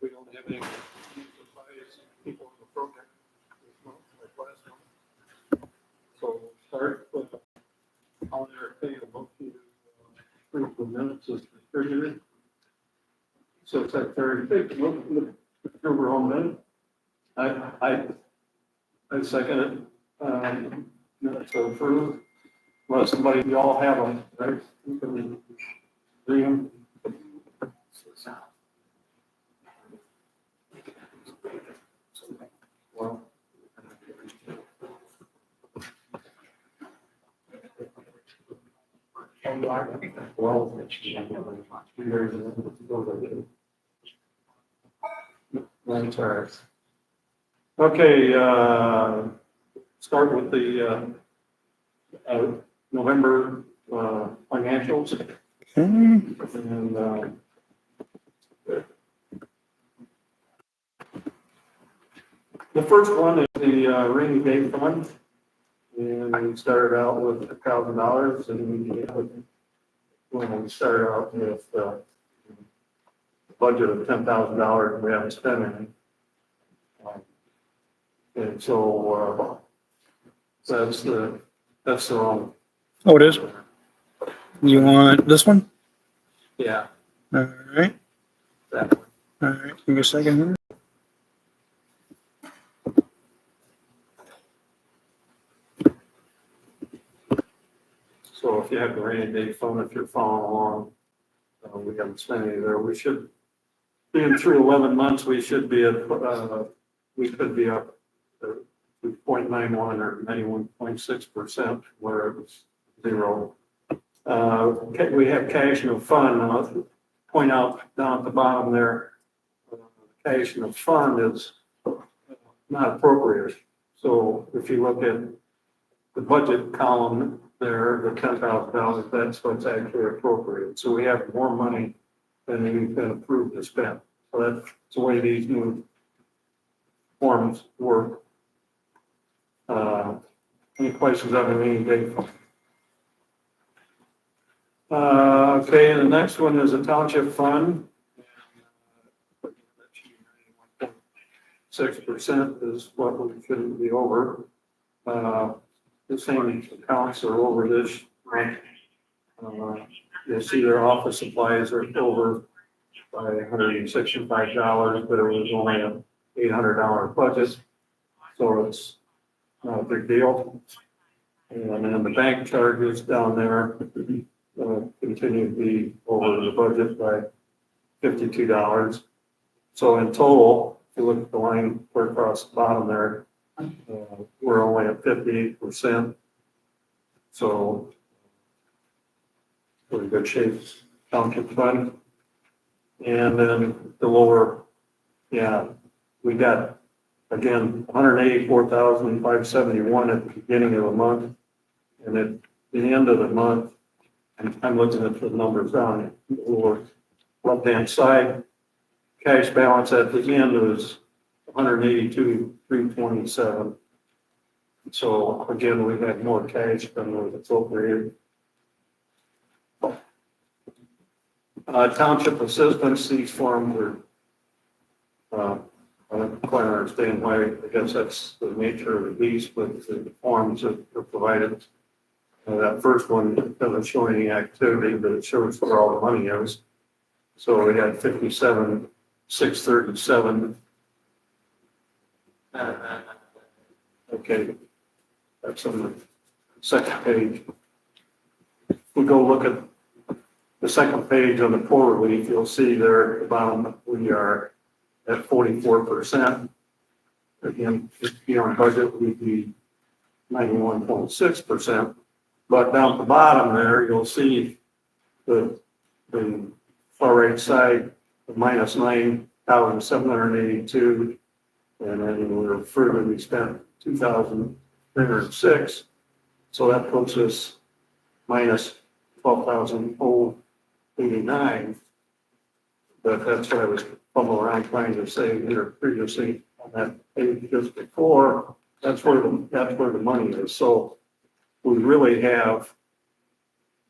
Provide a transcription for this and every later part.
We don't have any surprise people in the program this month, like last month. So we'll start with, I'll entertain a motion to approve the minutes as distributed. So Secretary, take the motion to approve our own minute. I second it. Minutes are approved. Well, somebody, we all have them, right? You can read them. Well, that's all right. Okay, start with the November financials. And the first one is the rainy day fund. And we started out with $1,000, and when we started out with a budget of $10,000, we haven't spent any. And so that's the wrong. Oh, it is? You want this one? Yeah, All right. that one. All right. Give me a second here. So if you have the rainy day fund, if you're following along, we haven't spent any there. We should, being through 11 months, we should be at, we could be up to 0.91 or 91.6%, where it was zero. We have cash in a fund. I'll point out down at the bottom there, cash in a fund is not appropriate. So if you look at the budget column there, the $10,000, that's what's actually appropriate. So we have more money than we've been approved to spend. So that's the way these new forms work. Any questions on the rainy day fund? Okay, the next one is a township fund. 6% is what we shouldn't be over. The same accounts are over this month. You'll see their office supplies are over by $165, but it was only an $800 budget. So it's not a big deal. And then the bank charges down there continue to be over the budget by $52. So in total, if you look at the line clear across the bottom there, we're only at 58%. So we're in good shape, township fund. And then the lower, yeah, we got, again, 184,571 at the beginning of the month. And at the end of the month, and I'm looking at the numbers down the lower left-hand side, cash balance at the end is 182,327. So again, we had more cash than was appropriated. Township assistance, these forms are, I don't quite understand why. I guess that's the nature of the beast, but the forms that are provided. That first one doesn't show any activity, but it shows where all the money is. So we had 57,637. Okay, that's on the second page. If we go look at the second page on the poor relief, you'll see there at the bottom we are at 44%. Again, if you're on budget, we'd be 91.6%. But down at the bottom there, you'll see the far right side of minus 9,782. And then we're further, we spent 2,306. So that puts us minus 12,089. But that's what I was fumbling around trying to say here previously on that page just before. That's where the money is. So we really have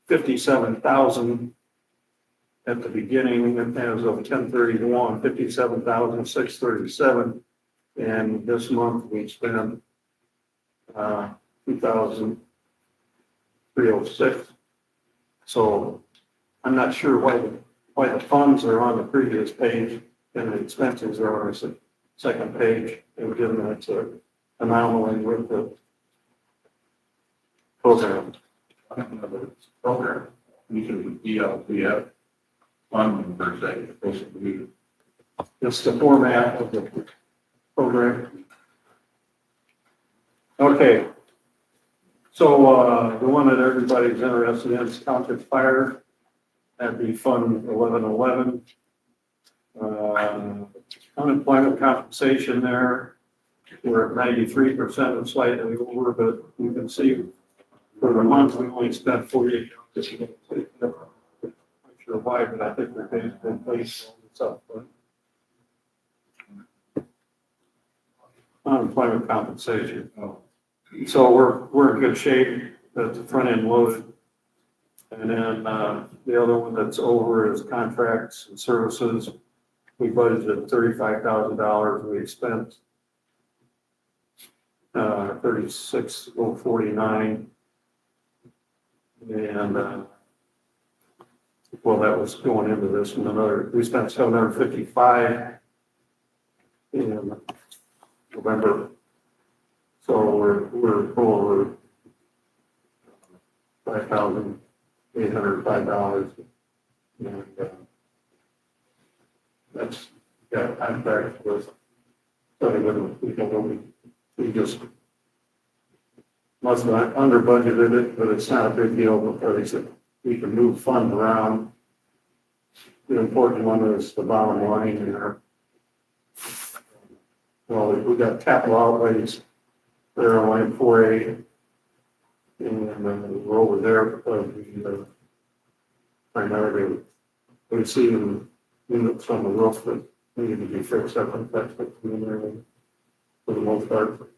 57,000 at the beginning, as of 10/31, 57,637. And this month we spent 2,306. So I'm not sure why the funds are on the previous page and the expenses are on the second page. And given that's an anomaly with the program. Program, we can we have funding per se, basically. It's the format of the program. Okay. So, the one that everybody's interested in is Township Fire. That'd be Fund 1111. Unemployment compensation there, we're at 93% and slightly over, but you can see for the month, we only spent 48. Not sure why, but I think we're based in place on stuff. Unemployment compensation. So we're in good shape. That's the front end loaded. And then, the other one that's over is contracts and services. We budgeted $35,000. We spent 36,049. And, well, that was going into this one. We spent 755 in November. So we're over $5,805. And, that's, yeah, I'm back with, we just must have under budgeted it, but it's not a big deal because we can move funds around. The important one is the bottom line here. Well, we got capital outlays there on line 4A, and we're over there because we primarily we see units on the roof that need to be fixed up, and that's what's in there for the most part.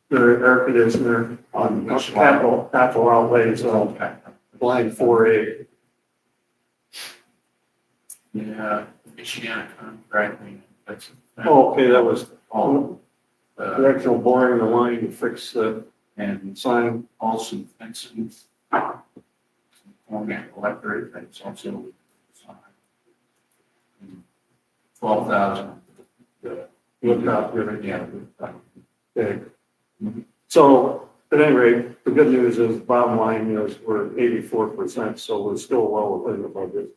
The air conditioner on capital outlays on line 4A. Yeah, Michiana contracting, that's. Oh, okay, that was all. the actual boring the line to fix the And sign. also fencing. Format electric, that's also. 12,000. Look out, giving, Yeah. okay. So at any rate, the good news is bottom line is we're at 84%, so we're still well within the budget.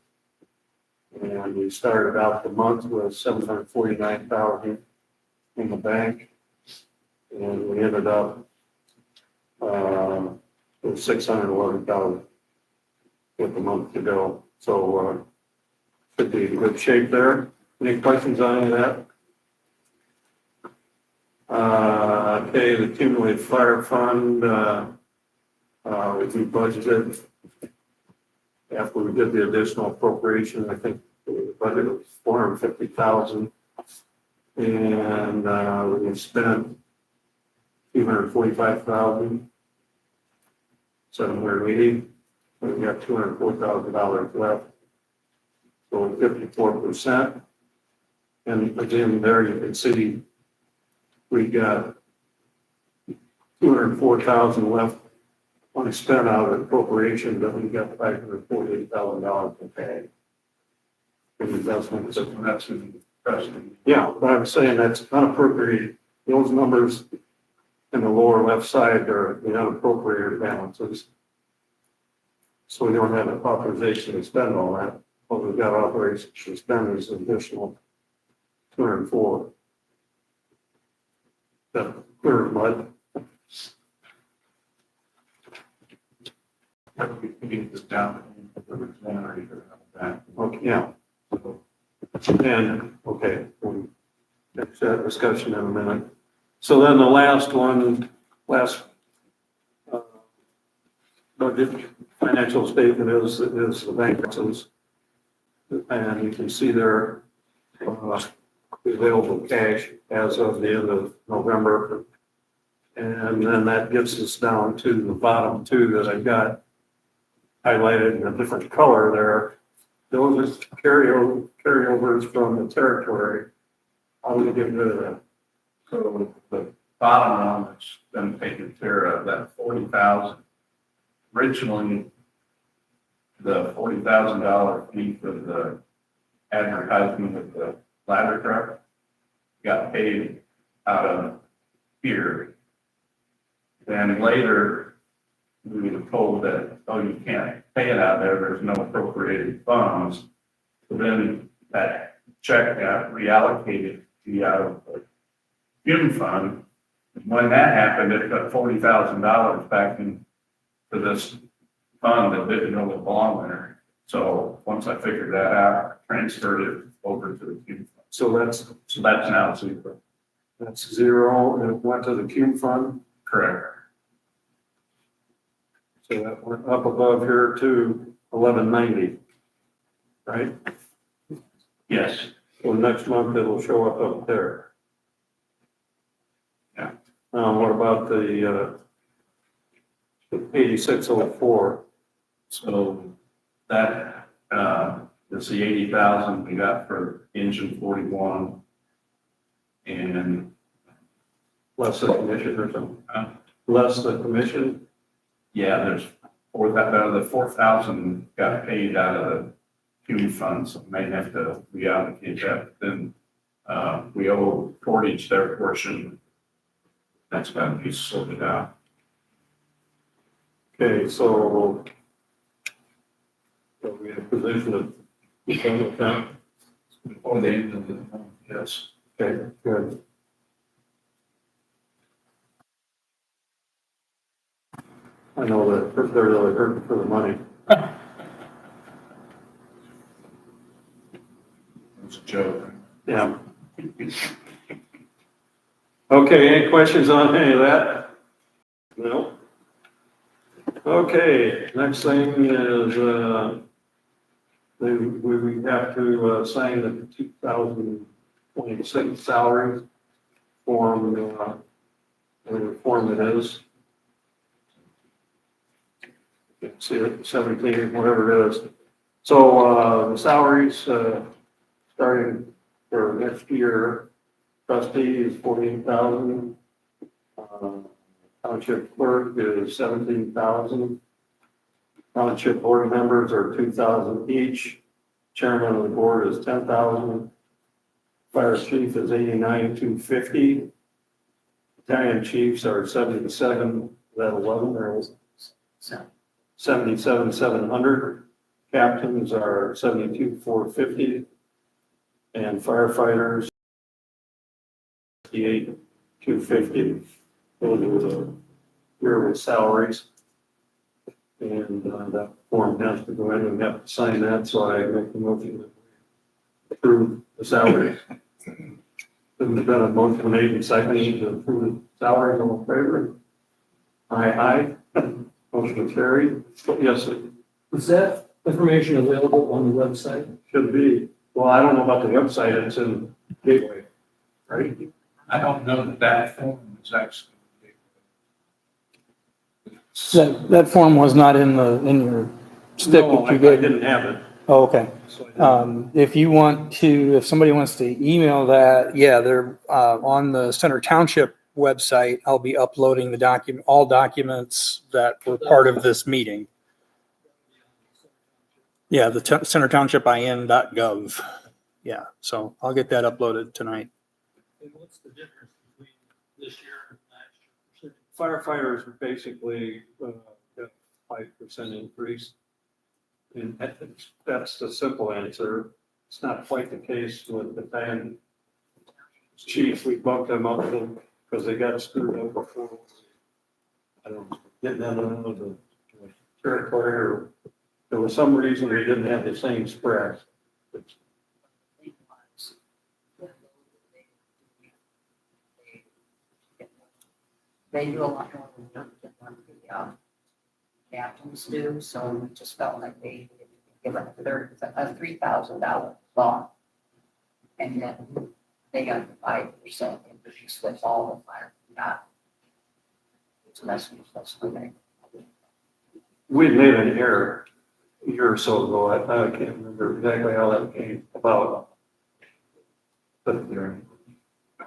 And we started out the month with 749,000 in the bank. And we ended up with 611,000 with the month to go. So should be in good shape there. Any questions on any of that? Okay, the cumulative fire fund, we budgeted after we did the additional appropriation. I think the budget was 450,000, and we spent 245,780. We got $204,000 left, so 54%. And again, there you can see we got 204,000 left unspent out of appropriation, but we got $548,000 to pay. Investments. That's in precedent. Yeah, but I'm saying that's unappropriated. Those numbers in the lower left side are the unappropriated balances. So we don't have an authorization to spend all that. What we've got authorization to spend is an additional 204. The clear mud. We can get this down. Okay, yeah. And, okay, we'll get to that discussion in a minute. So then the last one, budget financial statement is the bank balances. And you can see there, available cash as of the end of November. And then that gets us down to the bottom two that I got. highlighted in a different color there. Those are carryovers from the territory. How do we get rid of that? So the bottom one that's been taken care of, that 40,000. Originally, the $40,000 fee for the advertisement of the ladder truck got paid out of here. Then later, we were told that, oh, you can't pay it out there, there's no appropriated funds. So then that check got reallocated to the out of the fume fund. When that happened, it put $40,000 back into this fund that didn't really belong there. So once I figured that out, I transferred it over to the fume fund. So that's Now zero. That's zero, and it went to the Cume fund, Correct. so that went up above here to 1190, right? Yes. So next month it'll show up there. Yeah. What about the 8604? So that, is the 80,000 we got for engine 41. And, Less the commission or something? uh, Less the commission? yeah, there's the 4,000 got paid out of the fuel fund, so may have to reallocate that. Then, we owe Portage their portion. That's got to be sorted out. Okay, so we have a position of, okay, Before the end of the month, yes. good. I know that they're really hurting for the money. It's a joke. Yeah. Okay, any questions on any of that? No? Okay, next thing is, we have to sign the 2026 salary form, whatever form it is. You can see it, 17, whatever it is. So, the salaries, starting for next year, trustee is 14,000. Township clerk is 17,000. Township board members are 2,000 each. Chairman of the board is 10,000. Fire chief is 89,250. Battalion chiefs are 77, is that 11 or 77,700. Captains are 72,450. And firefighters 58,250. Those are the yearly salaries. And that form has to go in and we have to sign that, so I make the motion to approve the salaries. There's been a motion made and seconded to approve the salaries, all in favor? Aye. Motion carried. Yes, it Is that information available on the website? should be. Well, I don't know about the website, it's in Gateway, right? I don't know that that form is actually. That form was not in your stick No, that you I gave. didn't have it. Oh, okay. So I didn't- If somebody wants to email that, yeah, they're, on the Center Township website. I'll be uploading the all documents that were part of this meeting. Yeah, the centertownship.in.gov. Yeah, so I'll get that uploaded tonight. And what's the difference between this year and last year? Firefighters are basically got 5% increase. And that's the simple answer. It's not quite the case with the band chief. We bumped them up because they got screwed up before. I don't know, getting out of the territory, or there was some reason we didn't have the same spread. They do a lot more work than what the captains do, so we just felt like they give a $3,000 bond. And then they got the 5% increase with all the fire. Not. So that's what they. We made an error. a year or so ago. I can't remember exactly how that came about. But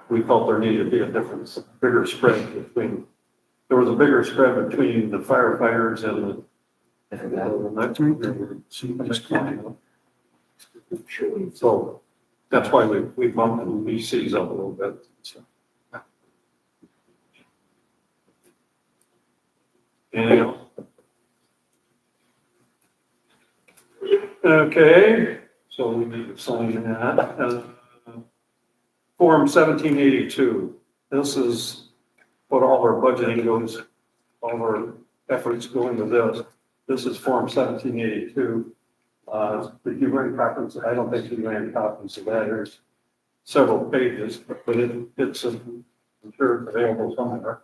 we felt there needed to be a difference, bigger spread between, there was a bigger spread between the firefighters and so that's why we bumped the VCs up a little bit. So. Anything else? Okay, so we need to sign that. Form 1782. This is what all our budgeting goes, all our efforts go into this. This is Form 1782. Did you bring copies? I don't think you ran copies of that. There's several pages, but it's, I'm sure it's available somewhere.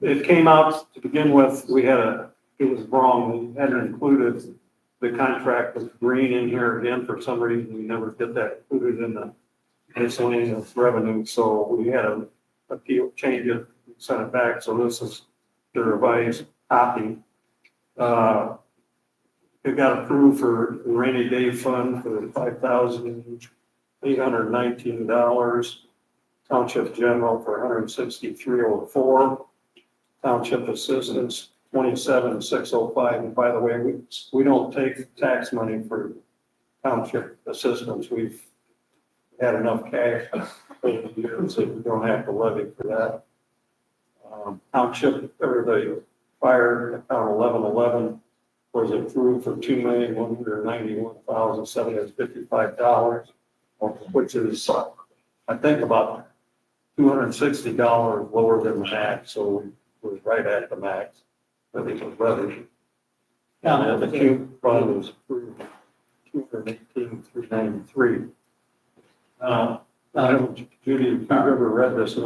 It came out to begin with, it was wrong. We hadn't included the contract with Green in here again. For some reason, we never did that included in the miscellaneous revenue. So we had a appeal, change it, send it back. So this is the revised copy. It got approved for the rainy day fund for $5,819. Township general for $163,004. Township assistance, $27,605. And by the way, we don't take tax money for township assistance. We've had enough cash over the years that we don't have to levy for that. Township, or the fire account 1111 was approved for $2,191,755, which is, I think, about $260 lower than the max. So was right at the max, but it was levied. And the Q fund was approved $218,393. I don't, Judy, if you've ever read this,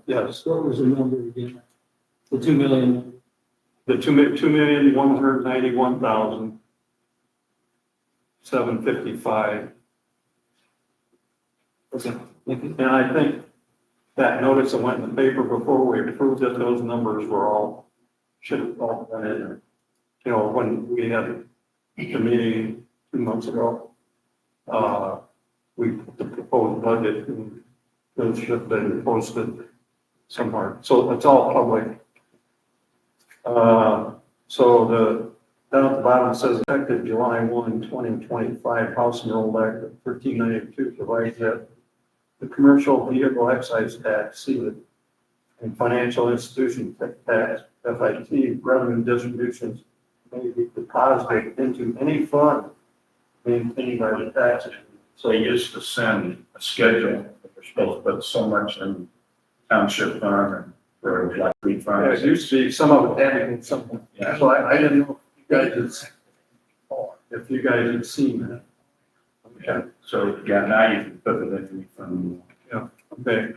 yes. What was the number again? The 2 million? The $2,191,755. Okay, thank you. And I think that notice that went in the paper before we approved it, those numbers were all, should have all been in there. You know, when we had the meeting 2 months ago, we put the proposed budget and those should have been posted somewhere. So it's all public. So down at the bottom it says effective July 1, 2025, House Enrolled Act 1392 provides that the commercial vehicle excise tax, CETA, and financial institution tax, FIT, revenue distributions may be deposited into any fund maintained by the tax. So they used to send a schedule, that they're supposed to put so much in township fund and for like Yeah, refunds. it used to be, some of it had and some. Yeah. So I didn't know if you guys had seen that. Yeah, so yeah, now you can put it in refund. Okay.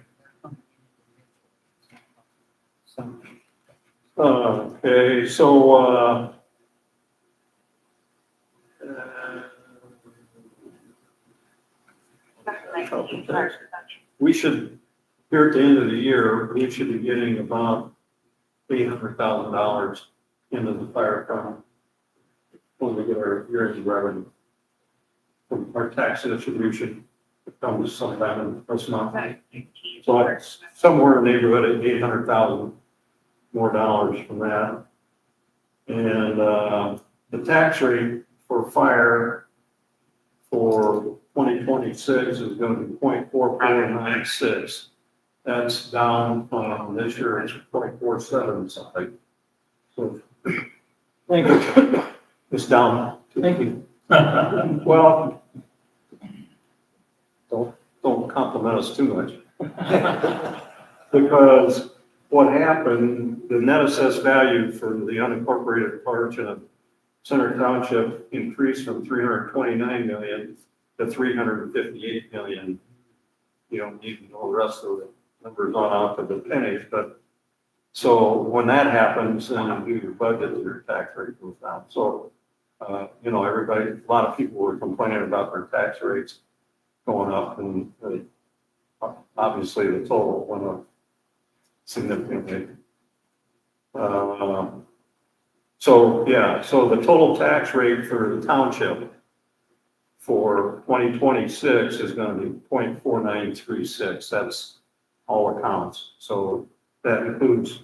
Okay, so, we should, here at the end of the year, we should be getting about $800,000 into the fire fund when we get our yearly revenue. From our tax distribution comes sometime in this month. So it's somewhere in the neighborhood of 800,000 more dollars from that. And the tax rate for fire for 2026 is going to be 0.4496. That's down from this year, it's 0.47 something. So Thank you. it's down. Thank you. Well, don't compliment us too much. Because what happened, the net assessed value for the unincorporated portion of Center Township increased from 329 million to 358 million. You don't need to know the rest of the numbers on out to the pennies, but so when that happens, then you do your budget, your tax rate goes down. So, you know, everybody, a lot of people were complaining about their tax rates going up, and obviously the total went up significantly. So, yeah, so the total tax rate for the township for 2026 is going to be 0.4936. That's all accounts. So that includes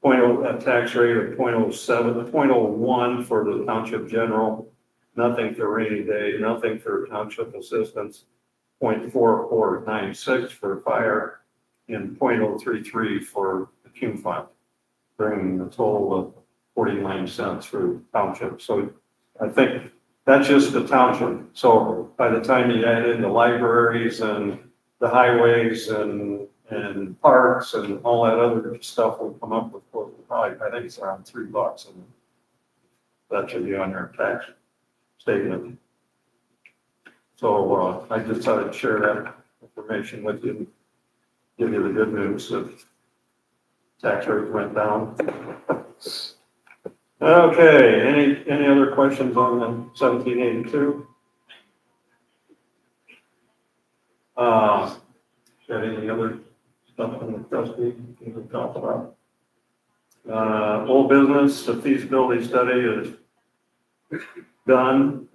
a tax rate of 0.07, 0.01 for the township general, nothing for rainy day, nothing for township assistance, 0.4496 for fire, and 0.033 for the Cume fund, bringing the total of 49 cents for township. So I think that's just the township. So by the time you add in the libraries and the highways and parks and all that other stuff, we'll come up with, probably, I think it's around $3, and that should be on your tax statement. So I just thought I'd share that information with you, give you the good news that tax rate went down. Okay, any other questions on the 1782? Got any other stuff on the trustee you can talk about? Old business, the feasibility study is done.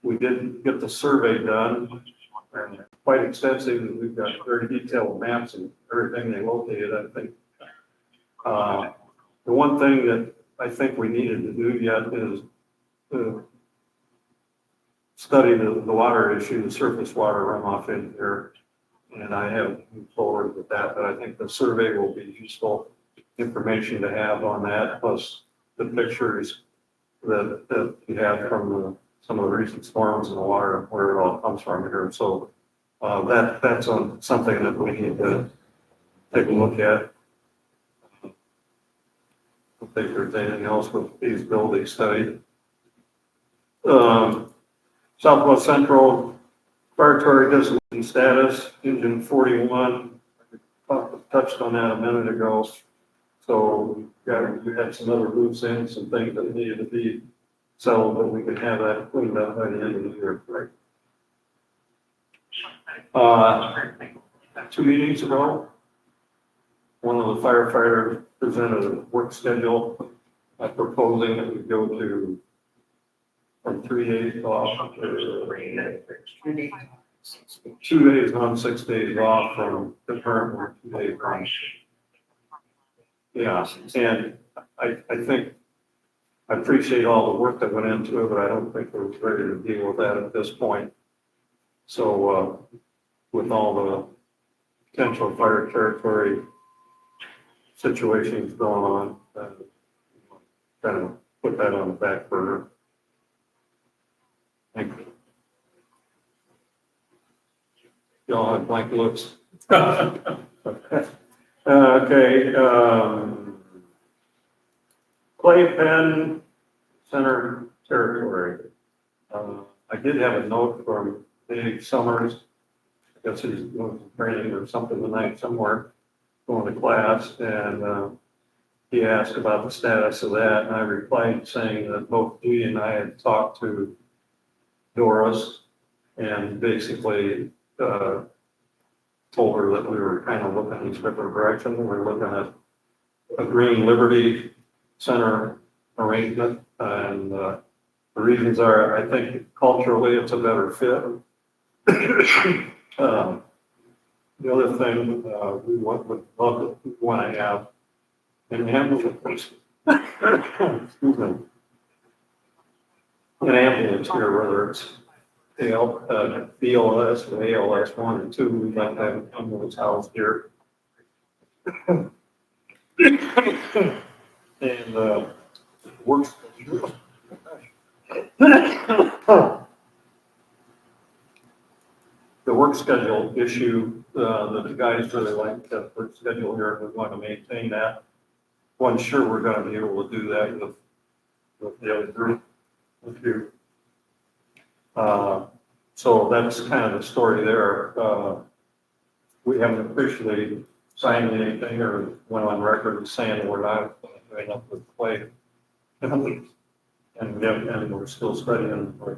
We did get the survey done, quite extensive. We've got very detailed maps and everything they located, I think. The one thing that I think we needed to do yet is to study the water issue, the surface water runoff in here. And I have moved forward with that, but I think the survey will be useful information to have on that, plus the pictures that you have from some of the recent storms and the water, where it all comes from here. So that's something that we need to take a look at. I don't think there's anything else with feasibility study. Southwest Central Preparatory Dissolution Status, Engine 41, touched on that a minute ago. So we had some other loose ends, some things that needed to be settled, but we could have that cleaned up by the end of the year, right? 2 meetings ago, one of the firefighters presented a work schedule proposing that we go to from 3 days off to 2 days on, 6 days off from the current work, 2 days on. Yeah, and I think I appreciate all the work that went into it, but I don't think we're ready to deal with that at this point. So with all the potential fire territory situations going on, kind of put that on the back burner. Thank you. Y'all have blank looks. Okay. Playpen Center territory. I did have a note from Dave Summers. I guess he's doing some training or something tonight somewhere, going to class, and he asked about the status of that, and I replied saying that both he and I had talked to Doris and basically told her that we were kind of looking in different directions. We were looking at a Green Liberty Center arrangement, and the reasons are, I think culturally it's a better fit. The other thing we want to have an ambulance, excuse me, an ambulance here, whether it's BLS or ALS 1 and 2, we'd like to have an ambulance house here. And works. The work schedule issue, that the guys really like the work schedule here, we want to maintain that. Well, I'm sure we're going to be able to do that with the other group, with you. So that's kind of the story there. We haven't officially signed anything or went on record as saying we're not going up with play. And we're still studying our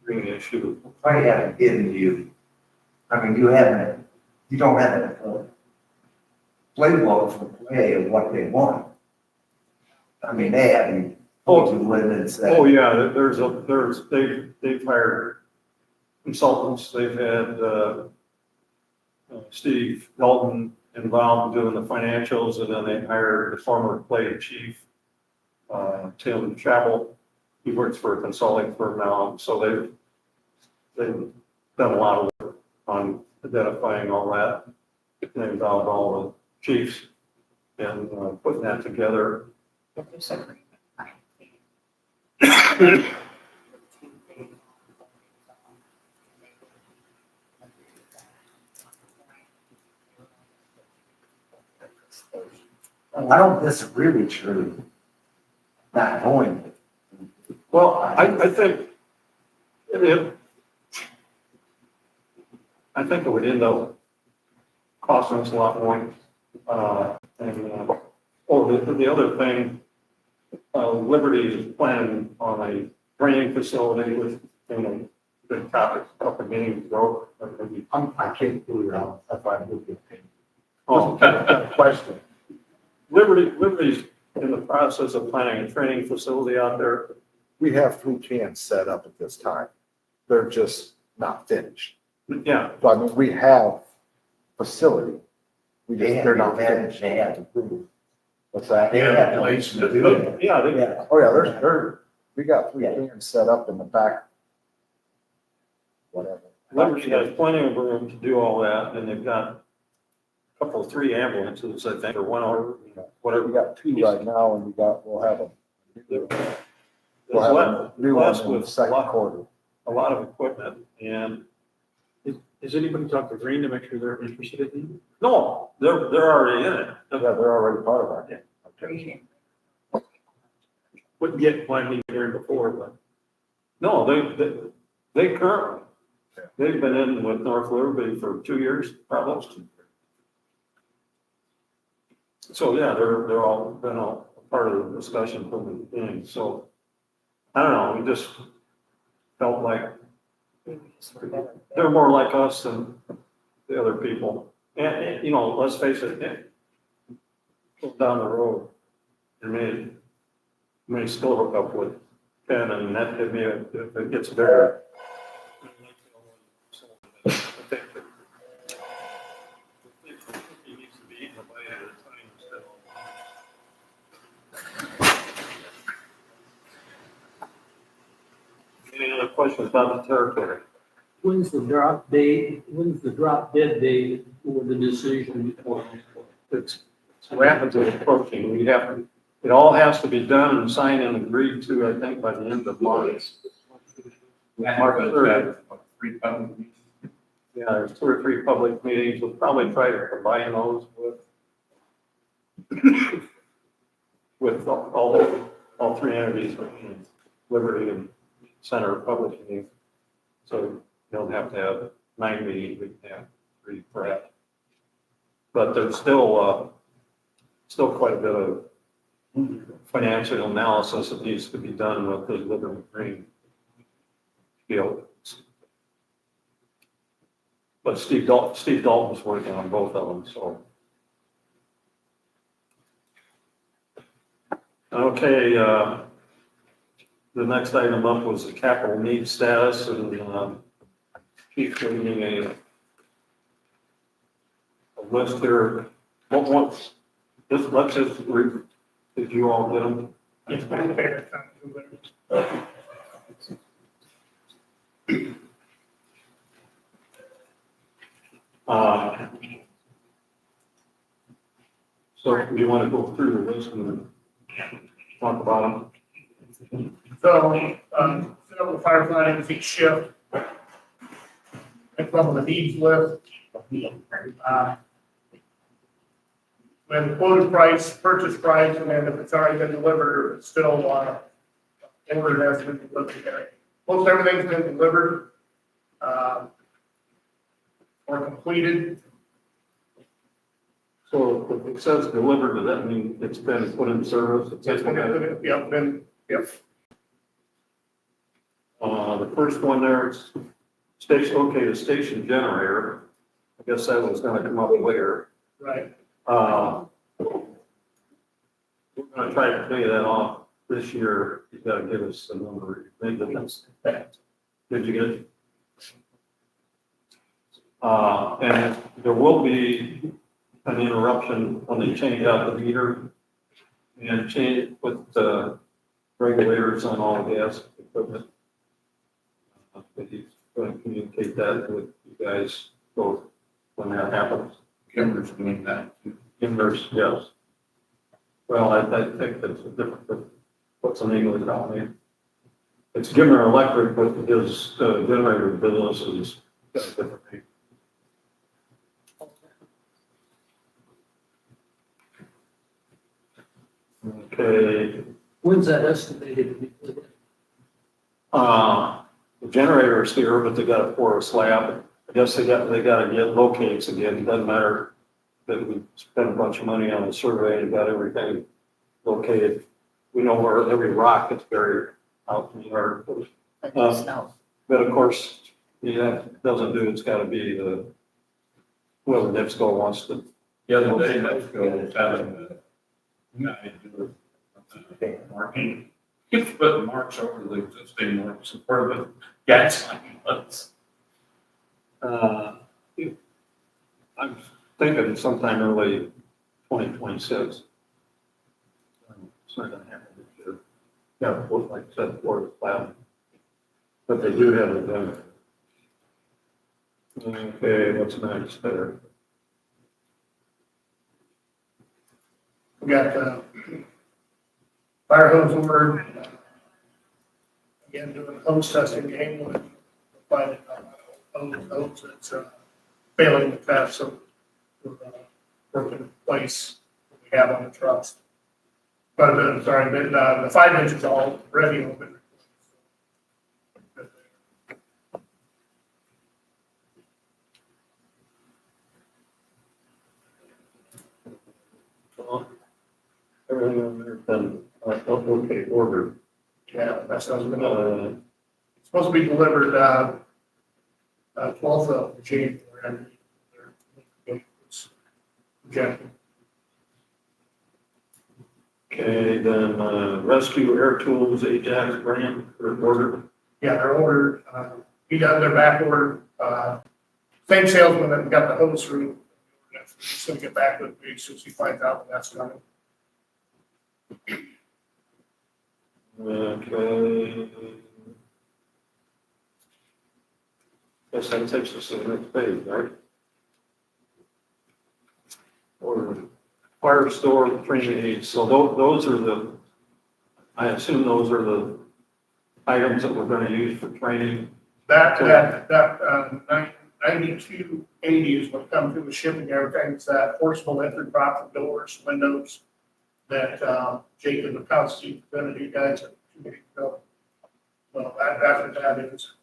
green issue. I haven't given you, I mean, you don't have a playbook for play of what they want. I mean, they have, Oh. limits. Oh, yeah, they've hired consultants, they've had, Steve Dalton involved in doing the financials, and then they hired the former clay chief, Tim Chapel. He works for a consulting firm now, so they've done a lot of work on identifying all that. They involved all the chiefs and putting that together. I don't disagree with you not knowing it. Well, I think it would end up costing us a lot more. The other thing, Liberty is planning on a training facility with, big topic, a couple of meetings ago. I can't do it, if I look at it. Oh, Question. Liberty's in the process of planning a training facility out there. We have 3 cans set up at this time. They're just not finished. Yeah, So I mean, we have facility. They're not managed, finished. they have to prove. What's that? They have place to do it. yeah, Yeah. Oh, yeah, we got 3 cans set up in the back. Whatever. Liberty has plenty of room to do all that, and they've got a couple, 3 ambulances, I think, or one or whatever. We got 2 right now and we'll have them. We'll There's have left- a new one left in the with second quarter. a lot of equipment, and Has anybody talked to Green to make sure they're interested in no, they're already in it. Yeah, they're already part of our game. Wouldn't get why we were in before, but. No, they currently, they've been in with North Liberty for 2 years, probably. So, yeah, they're all been a part of the discussion from the beginning, so, I don't know, we just felt like they're more like us than the other people. And, let's face it, down the road, you may still hook up with Ken, and that could be, if it gets bigger. I think he needs to be eaten a bite at a time instead of. Any other questions about the territory? When's the drop dead date for the decision? It's rapidly approaching. It all has to be done and signed and agreed to, I think, by the end of March. March 3rd. 3 public meetings. Yeah, there's 2 or 3 public meetings. We'll probably try to combine those with all 3 entities, Liberty and Center Publishing. So you don't have to have 9 meetings, we can have 3 perhaps. But there's still quite a bit of financial analysis that needs to be done with the Liberty Green field. But Steve Dalton's working on both of them, so. Okay, the next item up was the capital needs status, and Chief gave me a list here. Let's just read, did you all get them? So do you want to go through the list and talk about them? So, set up the fire plannings each shift. And from the needs list. Then the quoted price, purchase price, and then if it's already been delivered, or it's still, ordered as been delivered. Most everything's been delivered. Or completed. So if it says delivered, does that mean it's been put in service? Yep, yep. The first one there, it's the station generator. I guess that was gonna come up later. Right. we're gonna try to pay that off this year. You gotta give us the number. Did you get it? And there will be an interruption when they change out the meter and change, put the regulators on all the gas equipment. But he's going to communicate that with you guys both when that happens. Kimber's doing that. Inverse, yes. Well, I think that's a different, what's the name of the company? It's Gimmer Electric, but his generator business is got a different name. Okay, When's that estimated to be put in? the generator's here, but they gotta pour a slab. I guess they gotta get locates again. It doesn't matter that we spent a bunch of money on a survey and got everything located. We know where every rock that's buried out in the yard. But it's no, But of course, yeah, it doesn't do, it's gotta be the, whoever NIPSCO wants to. The other day, let's go having the guy do marking. He's putting marks over the existing marks where the gas line was. I'm thinking sometime early 2026. It's not gonna happen this year. Yeah, both like I said, for the cloud. But they do have it done. Okay, what's next there? We got the fire hose ordered. Again, doing hose testing game with finding hose that's failing to test, so we're working in place what we have on the trucks. But, sorry, but the 5 inch is all ready open. Well, everything on there been, okay, ordered. Yeah, that's what I was gonna, it's supposed to be delivered, 12th of January. It's projected. Okay, then, rescue air tools, Ajax brand, ordered. Yeah, they're ordered, he got their back order, same salesman that got the hose through. He's gonna get back with me as soon as he finds out when that's coming. Okay. Guess that takes us to the next page, right? Or fire store training aids, so those are the, I assume those are the items that we're gonna use for training. That 9280 is what comes through the shipping, everything, it's that forcible entry prop doors, windows, that, Jacob Bukowski, gonna do guys. Well, that's what that is.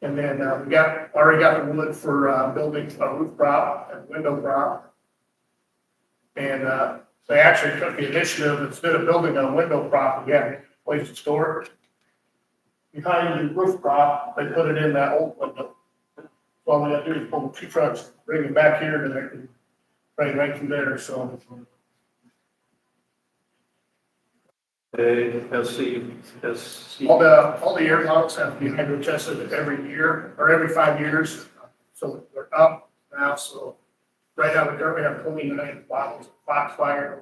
And then, we already got the wood for, building a roof prop and window prop. And, they actually took the initiative, instead of building a window prop, we had a place to store it. Behind the roof prop, they put it in that old window. So all we gotta do is pull 2 trucks, bring it back here, and they can train right from there, so. SC. All the air bottles have to be hydro tested every year, or every 5 years, so they're up now, so. Right now, we currently have 29 bottles of Foxfire,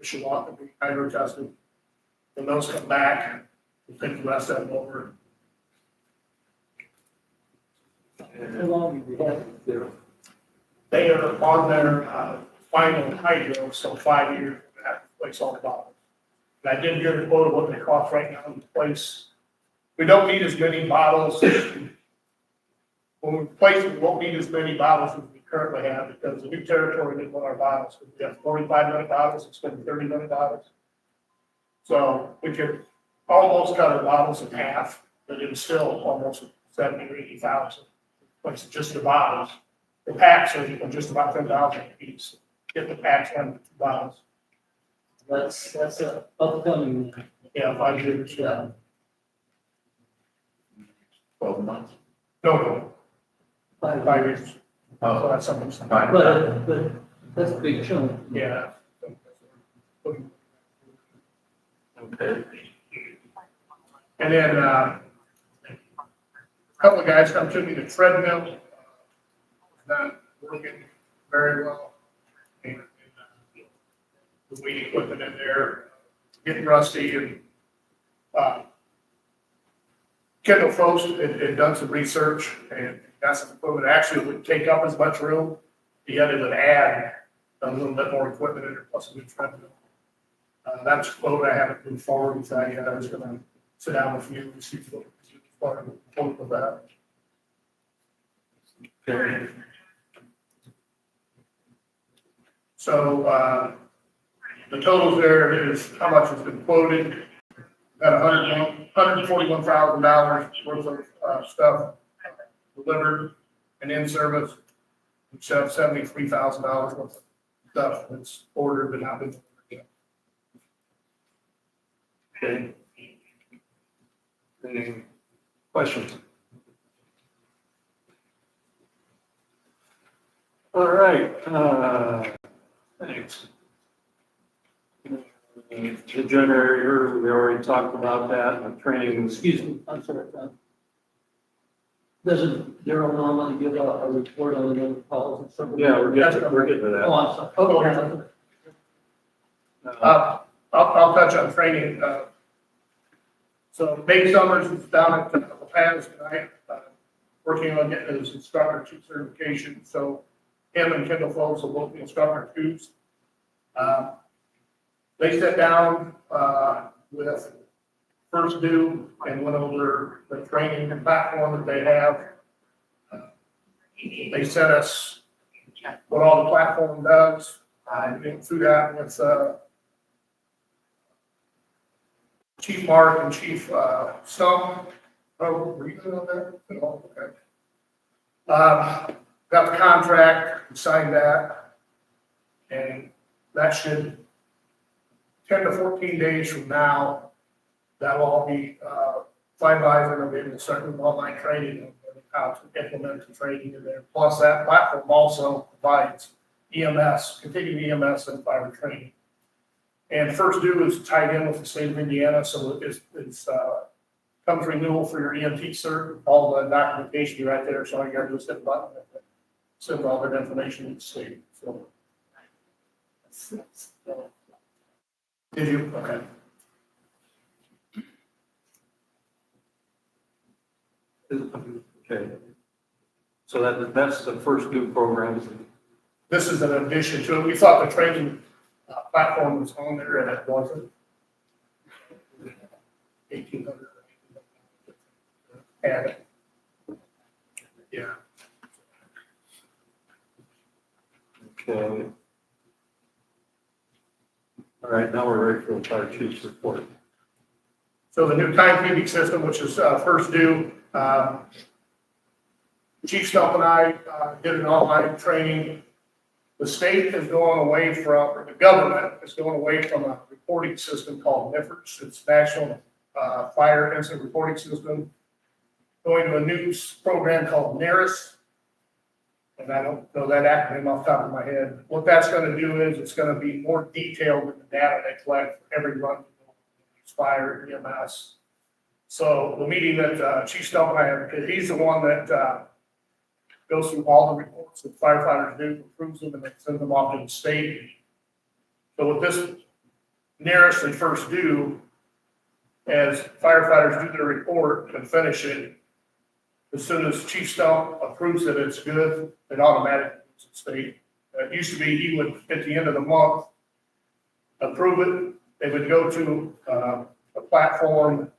Mishawaka, be hydro tested. When those come back, we take the rest of them over. How long have you had it there? They are on their final hydro, so 5 years, we have to replace all the bottles. And I did get a quote of what they cost right now in place. We don't need as many bottles. When we replace, we won't need as many bottles as we currently have, because the new territory didn't want our bottles. We have 45 minute bottles instead of 30 minute bottles. So we could almost cut our bottles in half, but it was still almost 70 or 80,000. It's just the bottles. The packs are just about 10,000 a piece. Get the packs on 2 bottles. That's a upcoming, Yeah, 5 years. yeah. 12 months. No, 5 But, years. So that's something. Fine. but that's a big chunk. Yeah. Okay. And then, a couple of guys come to me, the treadmill, not working very well. And, the weight equipment in there, getting rusty and, Kendall Fost had done some research and got some equipment, actually wouldn't take up as much room. He had to add a little bit more equipment in there, plus a new treadmill. That's a quote I haven't moved forward with that yet. I was gonna sit down with you and see what the quote of that. Okay. So, the totals there is how much has been quoted. Got $141,000 worth of stuff delivered and in service. We have $73,000 worth of stuff that's ordered but not been delivered yet. Okay. Any questions? All right, thanks. The generator, we already talked about that, and training. Excuse me, I'm sorry. Doesn't Daryl normally give a report on the number of calls and stuff? Yeah, we're getting to that. Oh, I'm sorry. Oh, yeah. I'll touch on training. So Dave Summers is down at the pads tonight, working on getting his instructor 2 certification. So him and Kendall Folks will both be instructor 2s. They sat down with First Due and went over the training and platform that they have. They sent us what all the platform does. Went through that with Chief Mark and Chief Stump. Oh, were you good on that? Oh, okay. Got the contract, signed that, and that should 10 to 14 days from now, that'll all be finalized, and I'll be able to start doing online training and how to implement the training in there. Plus, that platform also provides EMS, continuing EMS and fire training. And First Due is tied in with the state of Indiana, so it's comes renewal for your EMT cert, all the documentation right there, so all you gotta do is hit the button, and send all that information to the state, so. Did you? Okay. Okay. So that's the First Due program. This is an addition to it. We thought the training platform was on there and it wasn't. 1,800. Had it. Yeah. Okay. All right, now we're ready for the fire chief's report. So the new timekeeping system, which is First Due, Chief Stump and I did an online training. The state is going away from, or the government is going away from a reporting system called NIFRS. It's National Fire Incident Reporting System. Going to a new program called NERIS. And I don't know that acronym off the top of my head. What that's going to do is it's going to be more detailed in the data they collect for every run, fire, EMS. So the meeting that Chief Stump and I had, he's the one that goes through all the reports that firefighters do, approves them, and then sends them off to the state. So with this nearest and First Due, as firefighters do their report and finish it, as soon as Chief Stump approves that it's good, it automatically goes to the state. It used to be he would, at the end of the month, approve it. They would go to a platform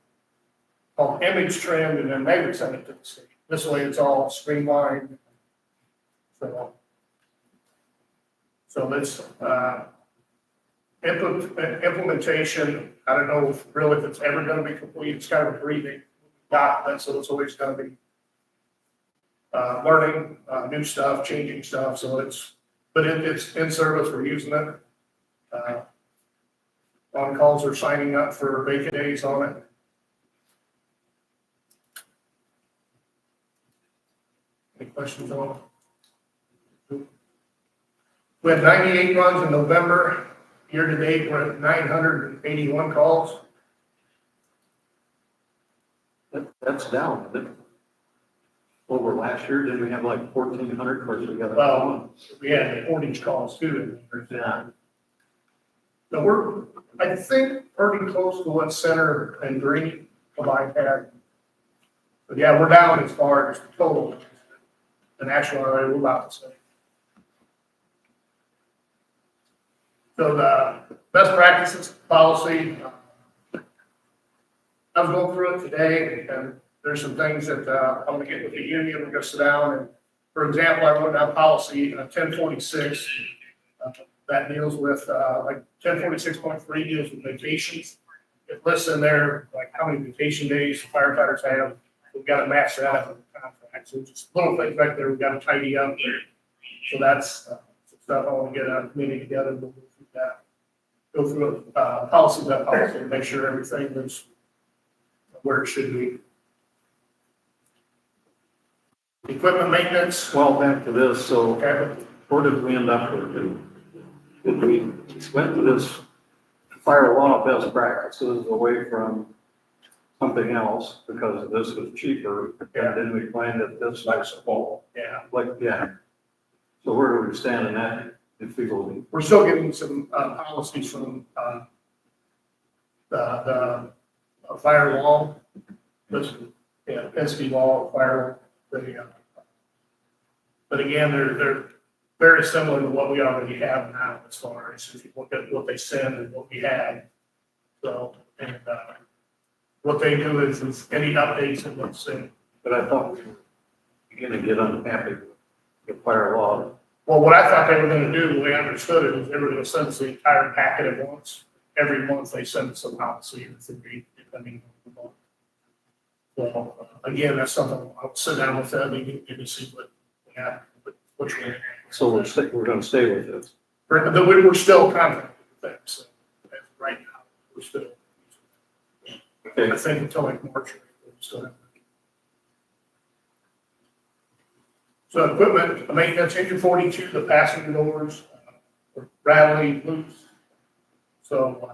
called Image Trend, and then they would send it to the state. This way it's all streamlined. So it's implementation. I don't know if really if it's ever going to be complete. It's kind of a breathing document, so it's always going to be learning new stuff, changing stuff. So it's in service. We're using it. On calls are signing up for vacant days on it. Any questions on it? We had 98 runs in November. Year to date, we're at 981 calls. that's down, isn't it? Over last year, did we have like 1,400, of course, we got. Well, we had the 4-inch calls too. Yeah. So we're, I think, pretty close to what Center and Green combined had. But yeah, we're down as far as the total. And actually, we're about the same. So the best practices policy, I was going through it today, and there's some things that I'm gonna get with the union, we're gonna sit down, and for example, I wrote down policy 1046, that deals with, like 1046.3 deals with vacations. It lists in there, like how many vacation days firefighters have, we've gotta match that up with the contract, so just little things right there, we've gotta tidy up. So that's some stuff I wanna get a committee together, we'll go through that. Go through policy by policy, and make sure everything is where it should be. Equipment maintenance, Well, back to this, so okay, where did we end up with? Did we went to this fire law best practices away from something else because this was cheaper? Yeah. And then we find that this was Flexible. yeah. like, yeah. So where do we stand in that? If we go, We're still getting some policies from the fire law, this, yeah, Penske law, fire, but again, they're very similar to what we already have now as far as if you look at what they send and what we have. So, and what they do is any updates in what's in. but I thought we were gonna get unhappy with the fire law. Well, what I thought they were gonna do, the way I understood it, is they were gonna send us the entire packet at once. Every month they send us a policy, and it's depending on the month. So, again, that's something I'll sit down with them and see what we have, which one. So we're gonna stay with this. We're still contracted with them, so right now, we're still. Okay. I think until like March, we're still have. So equipment, maintenance, engine 42, the passenger doors, were rattling loose. So.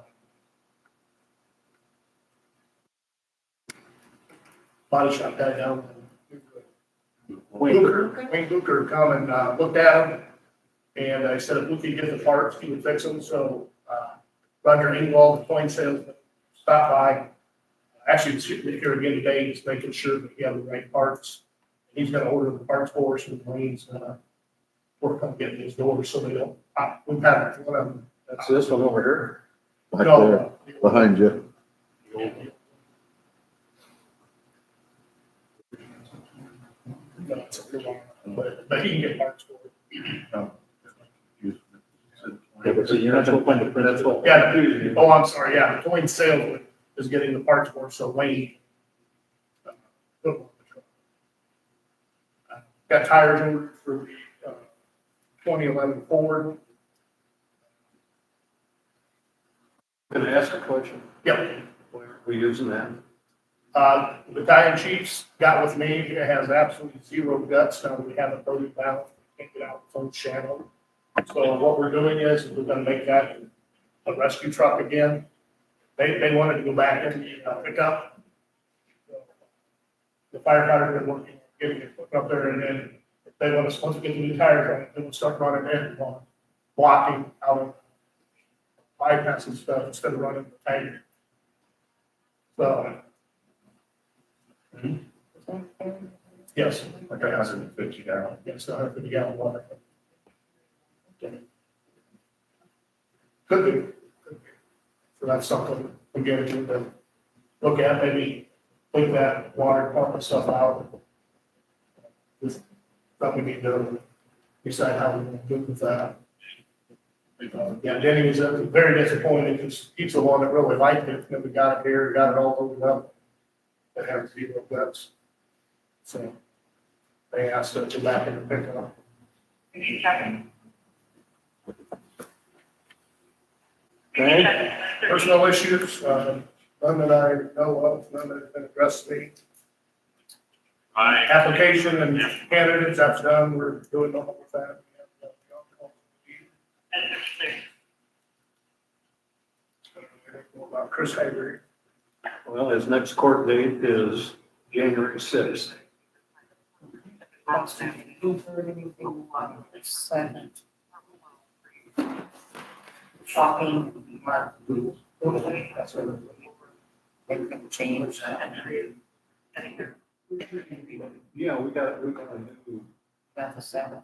Body shop guy down. Wayne Booker come and looked at them. And I said if we could get the parts, he would fix them. So Roger Engwall, the point salesman, stopped by. Actually, he's here again today, just making sure that we have the right parts. He's gonna order the parts for us with Wayne's, work on getting these doors so they don't, we've had one of them. That's this one over here. Back No, there, behind you. No, it's a good one, but he can get parts for it. Yeah, but so you're not gonna find the principal. Yeah, oh, I'm sorry, yeah, the Wayne salesman is getting the parts for us, so Wayne. Got tires ordered for the 2011 Ford. Can I ask a question? Yep. Why aren't we using that? The battalion chiefs got with me, it has absolutely zero guts now that we have a 30 pound, can't get out from channel. So what we're doing is we're gonna make that a rescue truck again. They wanted to go back in the pickup. The firefighters have been working, getting it put up there, and then if they want us, once we get the new tires on it, then we'll start running in, blocking out of bypassing stuff instead of running the tank. So. Yes. Like 150 gallon. Yes, 150 gallon water. Could be. So that's something, again, we need to look at, maybe take that water pump and stuff out. Just something we need to decide how we're gonna do with that. Yeah, Denny was very disappointed because he's the one that really liked it, and we got it here, got it all opened up. That has zero guts. So they asked us to go back in and pick it up. Okay, Personnel issues, none that I know of, none that have been addressed to me. Application and candidates, that's done, we're doing nothing with that. About Chris Hager, well, his next court date is January 6th. You've heard anything on the 7th? Shopping, that's what they can change. Yeah, we got a new, That's the 7th.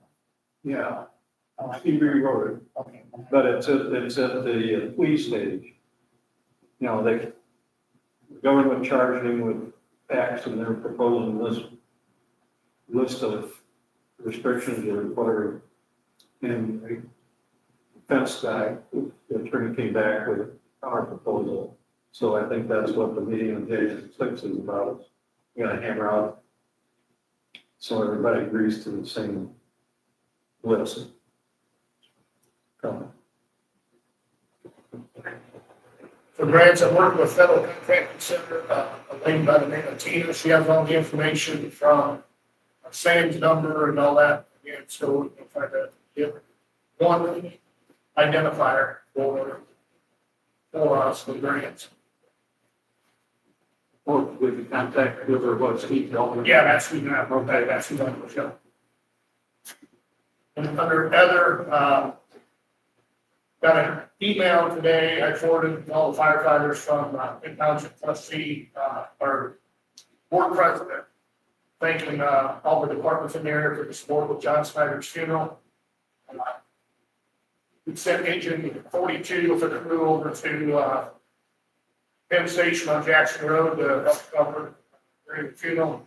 yeah, Oh, I- Steve Road, Okay. but it's at the police stage. You know, the government charged him with tax and they're proposing this list of restrictions or whatever. And the defense guy, the attorney came back with our proposal. So I think that's what the meeting on January 6th is about. We gotta hammer out so everybody agrees to the same list. Come. For grants, I'm working with Federal Contracting Center, a lady by the name of Tina. She has all the information from Sam's number and all that. Again, so we can try to get one identifier for us for grants. Or we can contact whoever was Steve Delmer. Yeah, that's who that, okay, that's who that was, yeah. And under other, got an email today, I forwarded all the firefighters from, Township trustee, or board president, thanking, all the departments in there for the support with John Snyder's funeral. We sent engine 42 with a crew over to, Penn Station on Jackson Road to help cover during the funeral.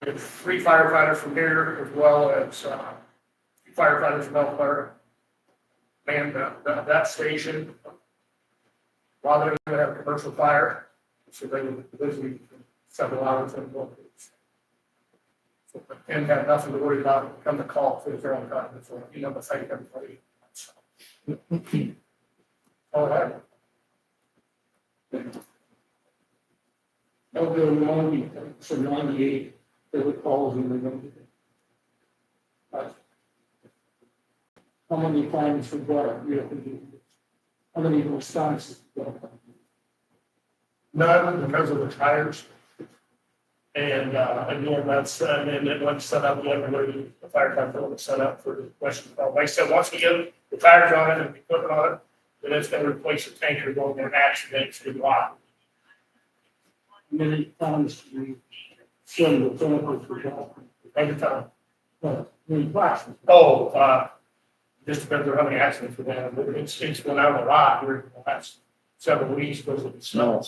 We have 3 firefighters from here as well as 2 firefighters from Elkhart. Man, that station, while they're going to have a commercial fire, so they were busy for several hours and more. So, and had nothing to worry about, come to call for their own time, so, you know, but thank everybody. All right. I'll go 90, so 98, there were calls in the room. How many times we got it? How many responses? None because of the tires. And, again, that's, and then it went set up, everybody, the fire company was set up for the question. Like I said, once we get the tires on it and we put it on it, then it's gonna replace the tanker going in accidents to block. How many times we send the samples for that? Every time. Many questions. Oh, just depends on how many accidents we've had, but it's been out a lot during the last several weeks because of the snow.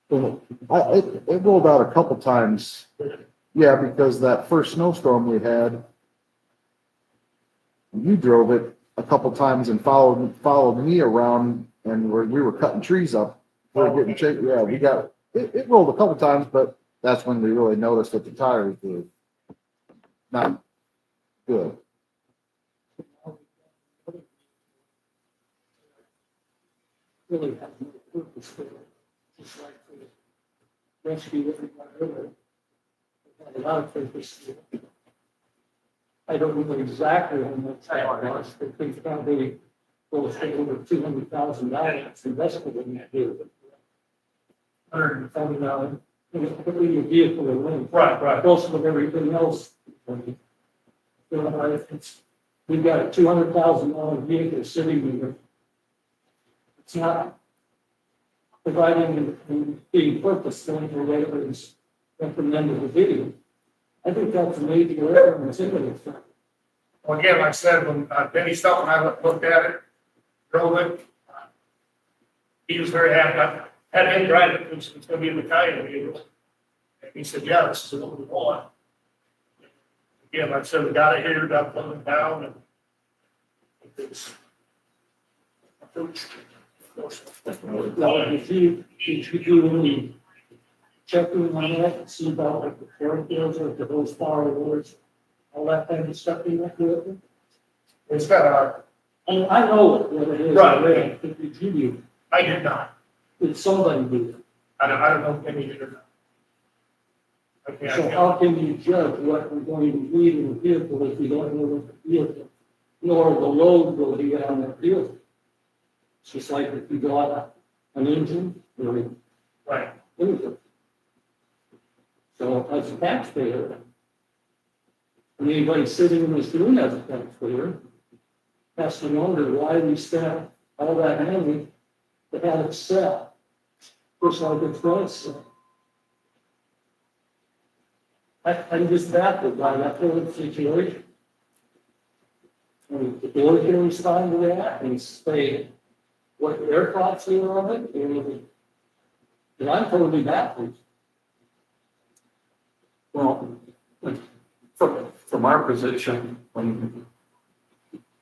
It rolled out a couple times. Yeah, because that first snowstorm we had, you drove it a couple times and followed me around and we were cutting trees up. We were getting chased. Yeah, we got, it rolled a couple times, but that's when we really noticed that the tires were not good. Really have no purpose for it, just like for the rescue that we got earlier. It had a lot of purpose to it. I don't know exactly how much that was, but they probably will take over $200,000 invested in that deal. $140, put in your vehicle away. Right. Also with everything else. We've got a $200,000 vehicle sitting there. It's not providing the purpose for whatever is recommended in the video. I think that's a major error in the Well, again, like I said, when Benny Stelton and I looked at it, drove it, he was very happy. I had him drive it, it's going to be in the Coyote vehicle. And he said, yeah, this is what we want. Again, like I said, we got it here, got it put down, and it's. Now, did you do any checking on that and see about like the characters or the those fire awards, all that kind of stuff in that vehicle? It's got a, I know what it is. Right. But did you do, I did not. did somebody do it? I don't know if any did or not. Okay, So how can you judge what we're going to need in the vehicle if you don't know what the vehicle, nor the load will be on that vehicle? It's just like if you got an engine, or Right. anything. So as a taxpayer, and anybody sitting in this room as a taxpayer has to wonder why we spent all that money to have it set, just like it's going to set. I'm just baffled by that whole situation. And the board can respond to that and say what their thoughts are on it, and I'm totally baffled. Well, from our position, when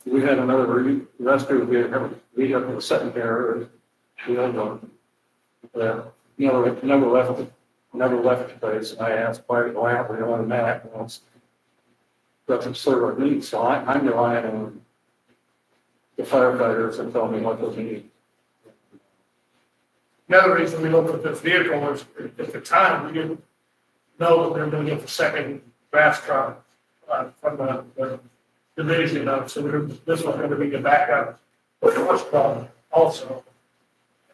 we had another rescue vehicle sitting there, we had never left the place. I asked why aren't we on that? Well, it's doesn't serve our needs, so I'm relying on the firefighters to tell me what they need. Another reason we looked at this vehicle was at the time, we didn't know that we were gonna get the second grass truck from the division of, so this was gonna be the backup for the first one also.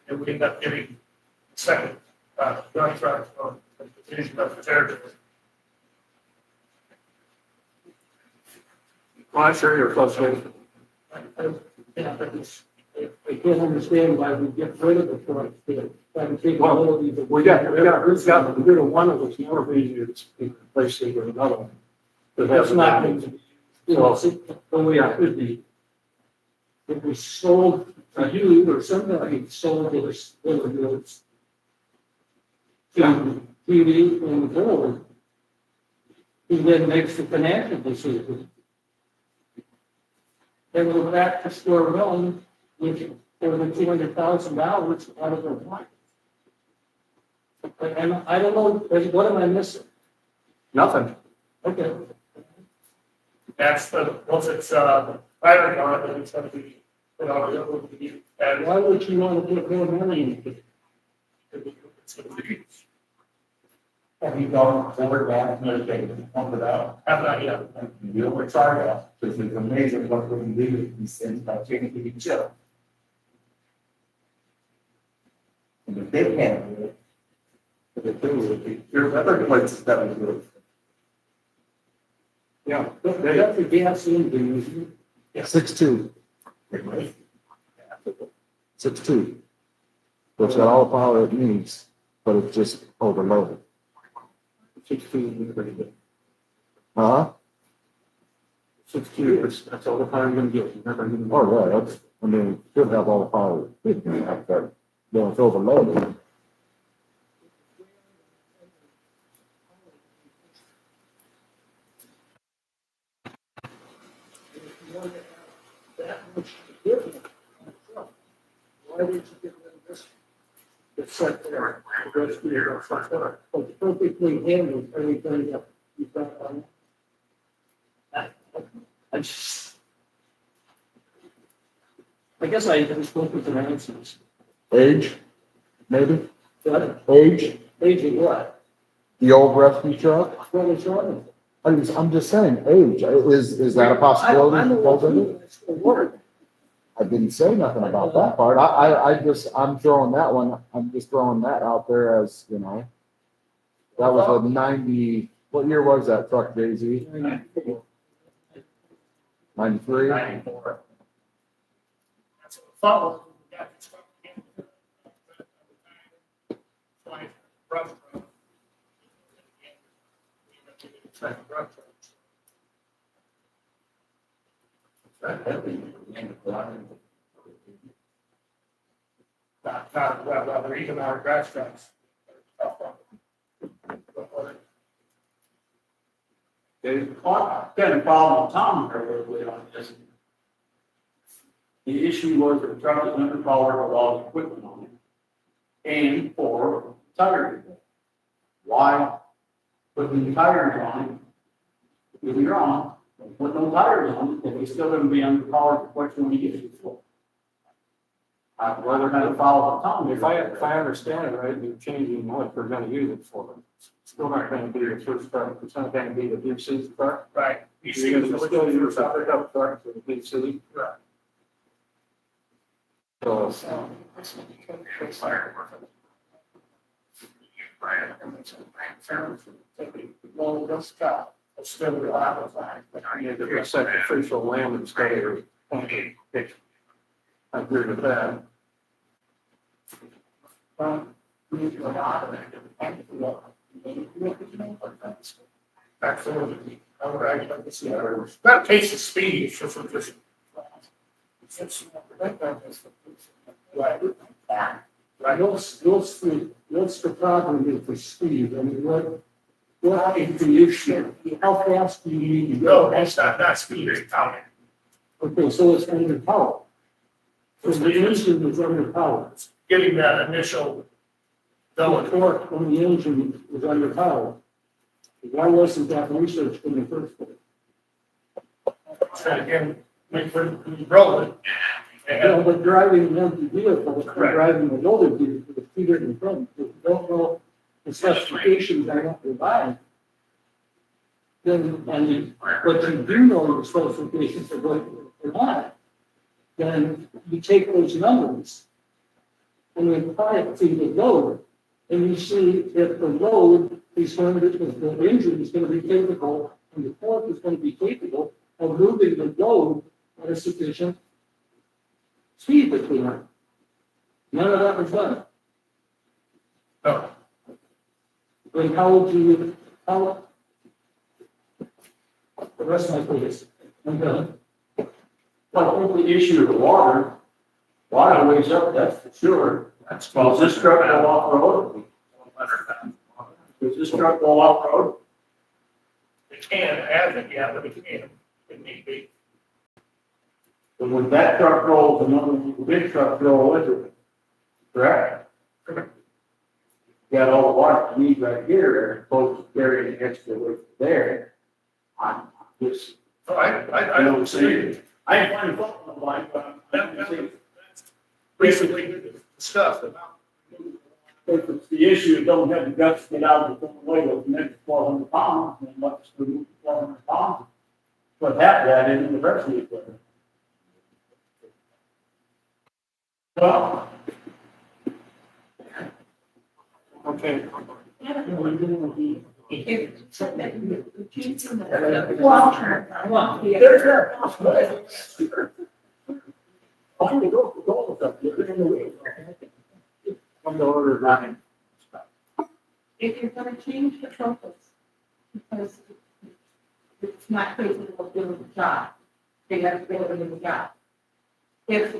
And we ended up getting the second grass truck from the division of the territory. Well, I share your frustration. Yeah, but I can't understand why we get rid of the truck. Why we take ability to. We got rid of one of those motor vehicles and replaced it with another one. But That's not going to be, the way it could be. If we sold to you or somebody sold us, to TV and the board, he then makes the financial decision. And we're back to square one, which over $200,000 out of their pocket. And I don't know, what am I missing? Nothing. Okay. That's the, once it's, battery on it, then it's gonna be, you know, it will be, and Why would you want to put more money into it? it's gonna be, Have you gone forward back and everything, pump it out? have not yet. You know, we're trying to, because it's amazing what we can do with these things by taking it each other. And if they can't do it, the thing would be, there's other places that would do it. Yeah. They got the gas engine. 6.2. 6.2. It's got all the power it needs, but it's just overloaded. 16 is pretty good. Huh? 16, that's all the time you're gonna get. You're never gonna- Oh, yeah, that's, I mean, it should have all the power it can have, but when it's overloaded. That much different. Why did you get rid of this? It's set there, the rest of your, it's perfectly handled, everything that you got on it. I just. I guess I just look at the answers. Age, maybe? But Age, aging what? the old rescue truck? What is wrong? I'm just saying, age, is that a possibility? I know what you mean, it's the word. I didn't say nothing about that part. I'm throwing that one, I'm just throwing that out there as, you know. That was a 90, what year was that truck, Jay-Z? 93? 94. That's what I thought. We got this stuff in. Like, rough truck. Second rough truck. Well, they're even our grass trucks. Okay, got a problem with Tom here a little bit on this. The issue was the truck is underpowered with all the equipment on it. And for tire. Why put new tires on it? If you're on, put no tires on it, if it's still gonna be underpowered, what can we use it for? I'd rather have it follow Tom. If I understand it right, you're changing what we're gonna use it for. It's still not gonna be the first truck, it's not gonna be the deep sea truck. Right. You see, You're it's gonna a still little use a pickup truck for the deep sea. Right. So, Well, let's go. Let's still be allowed with that. Yeah, the sacrificial lamb instead of. I agree with that. Absolutely. I would like to see that. That takes the speed, it's just. Right. Right, what's the problem with the speed, I mean, what is the issue? How fast do you need to go? That's not speed, it's power. Okay, so it's under power. So the engine is under power. Getting that initial. The torque on the engine is under power. Why wasn't that researched in the first place? And again, we roll it. Yeah, but driving an empty vehicle, driving a loaded vehicle, it's two different things. If you don't know the specifications are not provided, then, but you do know the specifications are going to provide, then you take those numbers and you apply it to the load, and you see if the load is going to, if the engine is going to be capable, and the torque is going to be capable of moving the load at a sufficient speed between them. None of that was done. No. Then how would you, how? The rest of my place. I'm done. Well, the issue of the water weighs up, that's for sure. Does this truck go off road? Does this truck go off road? It can, it hasn't yet, but it can, it need be. And when that truck rolls, another big truck roll with it. Correct? Got all the water you need right here, opposed to carrying the extra weight there. I'm just, So I don't see it. I ain't finding fault in the line, but I'm. Basically, discussed about. If it's the issue, don't have the guts to get out of the way of the next 400 pounds, and what's the 400 pounds? But have that in the rest of the equipment. Well, Okay. there's that possibility. I'm gonna go with that. You're in the way. Come to order, Ryan. If you're gonna change the focus, because it's not capable of doing the job, they have to be able to do the job. If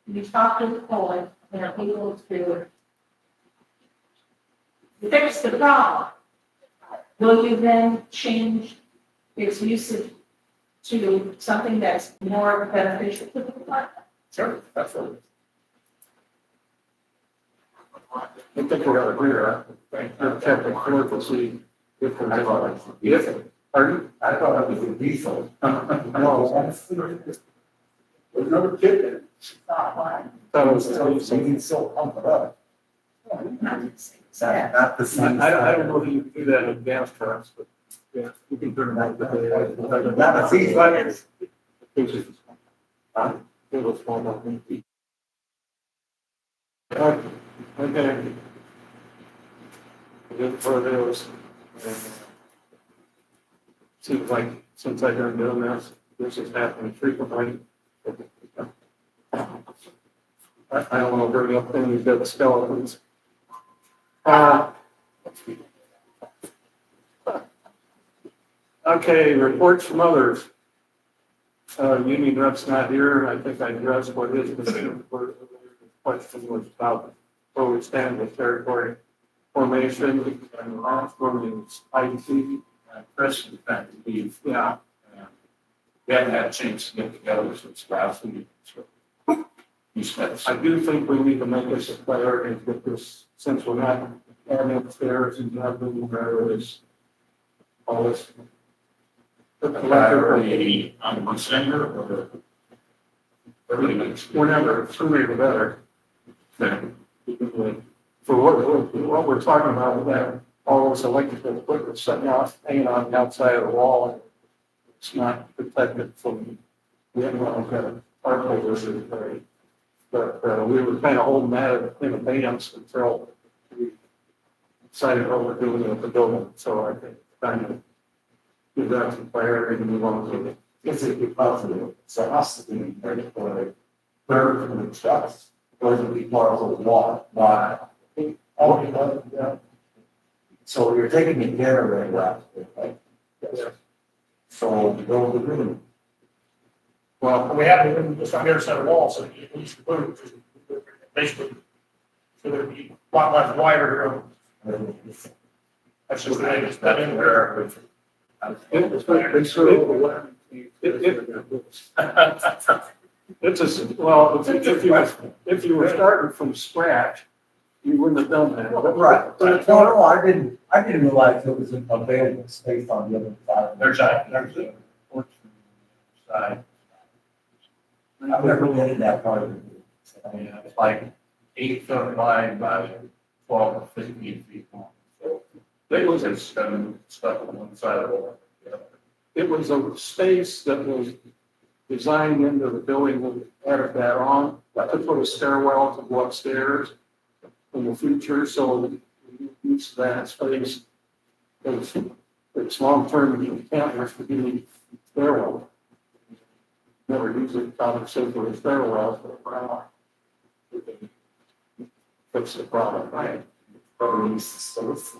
you talk to the board, and are able to fix the problem, will you then change its usage to something that's more beneficial to the department? Sure, absolutely. I think we got to agree on that. Check the clerk to see if there's. Yes. Pardon? I thought it was a diesel. No. There's another kid there. Thought it was. So you can still pump it up. Yeah. Not the same. I don't know if you can do that in gas trucks, but yeah, you can turn it on. Not the seat buttons. It was one of them. Okay. Good for those. Seems like since I've been doing this is happening frequently. I don't want to bring up any dead skeletons. Okay, reports from others. Union rep's not here. I think I addressed what his question was about where we stand with territory formation and the last one is IT. Chris, in fact, we Yeah, haven't had a chance to get together since last week. So you spent. I do think we need to make this a priority with this, since we're not adding upstairs and nothing, where is all this. Priority on December or early next. Whenever, sooner the better. Okay. For what we're talking about with that, all this electrical equipment sitting out, hanging on the outside of the wall. It's not protected from the our holders. But we were kind of holding that in advance until we decided what we're doing with the building, so I think kind of give that some clarity and move on to it. Is it because of it? So us to be ready for the bird from the trucks, or is it because of the water? Why? Oh, yeah. So you're taking the generator out, right? Yes. So you go to the room. And we have it just on the other side of the wall, so you can use the boom, basically. So there'd be a lot less wire. That's just, it's not in there. It's a, well, if you were starting from scratch, you wouldn't have done that. Right. No, I didn't realize it was available space on the other side. There's a porch side. I've never been in that part of it. Yeah, it's like 8 foot wide by 12 or 15 feet long. So they was just stuck on one side of the wall. It was a space that was designed into the building when we added that on, to put a stairwell to go upstairs in the future, so we use that space. It's long-term, you can't have to be stairwell. Never use it, obviously, for a stairwell, but we can fix the problem, right? Probably use the space.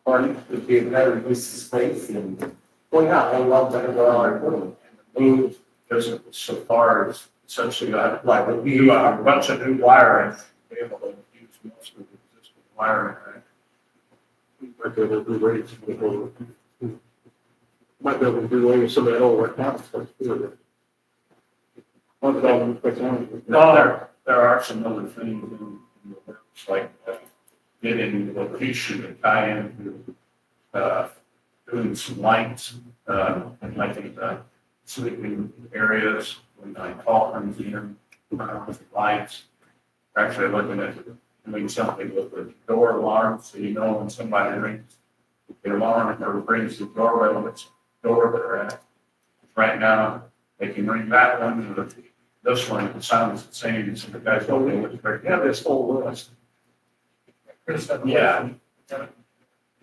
Pardon? It'd be a better use of space and, well, yeah, I love that about our room. I mean, Because so far as essentially got like the do a bunch of new wiring, be able to use most of the existing wiring. Might be able to do rates, might be able to do away with some of that old accounts. There are some other things in the works, like getting the location to tie into, doing some lights, and like sleeping areas, when I call comes in, with lights. We're actually looking at doing something with the door alarm, so you know when somebody rings the alarm or rings the doorbell, it's the door they're at. Right now, they can ring that one, or this one, it sounds the same, so the guys don't know which We have this whole list, Yeah,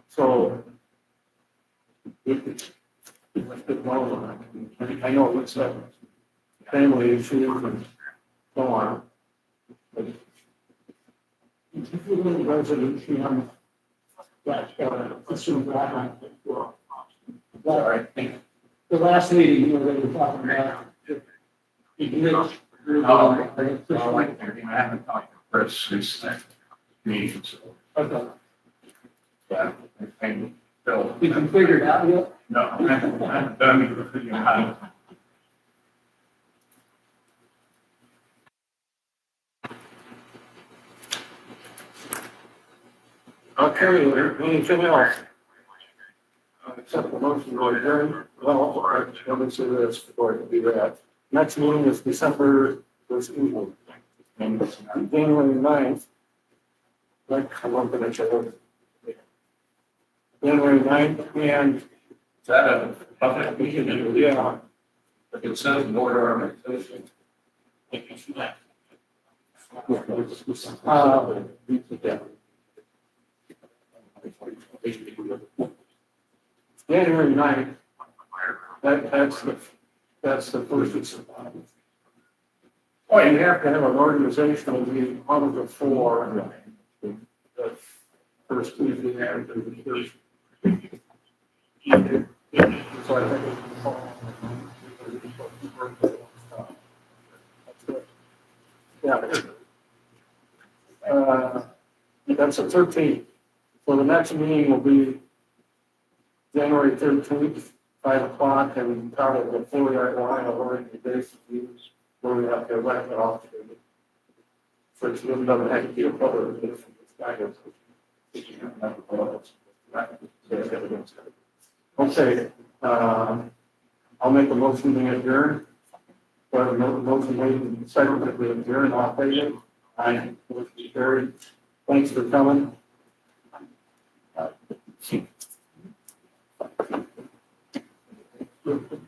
so. I know it's a family issue and so on. But if you really resolution on that, assume that. sorry. The last meeting, you know, they were talking about. I haven't talked to Chris since that meeting, so, Okay, yeah, and Bill. did you figure it out yet? No, I haven't done anything about it. Okay, anything else? Accept the motion to adjourn. Well, all right, let me say this before I do that. Next meeting is December this evening. And January 9th. Like, I'm not gonna check it. January 9th, and Is that a public meeting? yeah, If it says board organization. yeah. January 9th, that's the first. Oh, you have to have an organizational meeting, one of the four. The first Tuesday after the first. So I think yeah. That's the 13th. So the next meeting will be January 13th, 5 o'clock, and probably before that line of organization meetings, where we have to elect an officer. So it doesn't have to be a public meeting. Okay, I'll make a motion to adjourn. But a motion made and seconded to adjourn, all in favor? Aye. Motion carried. Thanks for coming. Good.